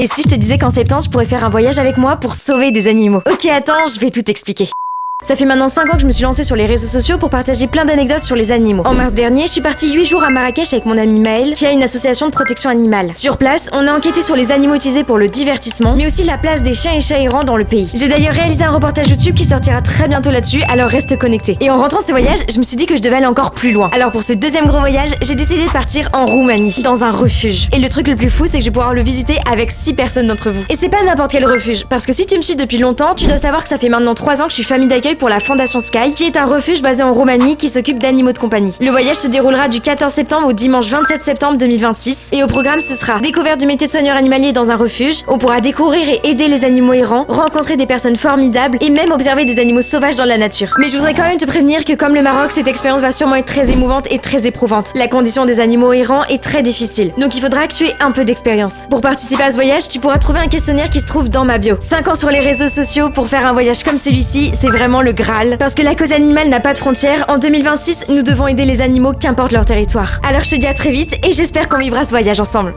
Et si je te disais qu'en septembre, je pourrais faire un voyage avec moi pour sauver des animaux? Ok, attends, je vais tout expliquer. Ça fait maintenant 5 ans que je me suis lancée sur les réseaux sociaux pour partager plein d'anecdotes sur les animaux. En mars dernier, je suis partie 8 jours à Marrakech avec mon ami Maël, qui a une association de protection animale. Sur place, on a enquêté sur les animaux utilisés pour le divertissement, mais aussi la place des chiens et chats errants dans le pays. J'ai d'ailleurs réalisé un reportage YouTube qui sortira très bientôt là-dessus, alors reste connecté. Et en rentrant de ce voyage, je me suis dit que je devais aller encore plus loin. Alors pour ce deuxième gros voyage, j'ai décidé de partir en Roumanie, dans un refuge. Et le truc le plus fou, c'est que je vais pouvoir le visiter avec 6 personnes d'entre vous. Et c'est pas n'importe quel refuge, parce que si tu me suis depuis longtemps, tu dois savoir que ça fait maintenant 3 ans que je suis famille d'accueil pour la Fondation Sky, qui est un refuge basé en Roumanie qui s'occupe d'animaux de compagnie. Le voyage se déroulera du 14 septembre au dimanche 27 septembre 2026 et au programme ce sera découverte du métier de soigneur animalier dans un refuge, on pourra découvrir et aider les animaux errants, rencontrer des personnes formidables et même observer des animaux sauvages dans la nature. Mais je voudrais quand même te prévenir que comme le Maroc, cette expérience va sûrement être très émouvante et très éprouvante. La condition des animaux errants est très difficile, donc il faudra que tu aies un peu d'expérience. Pour participer à ce voyage, tu pourras trouver un questionnaire qui se trouve dans ma bio. 5 ans sur les réseaux sociaux pour faire un voyage comme celui-ci, c'est vraiment le Graal. Parce que la cause animale n'a pas de frontières, en 2026, nous devons aider les animaux qu'importe leur territoire. Alors je te dis à très vite et j'espère qu'on vivra ce voyage ensemble.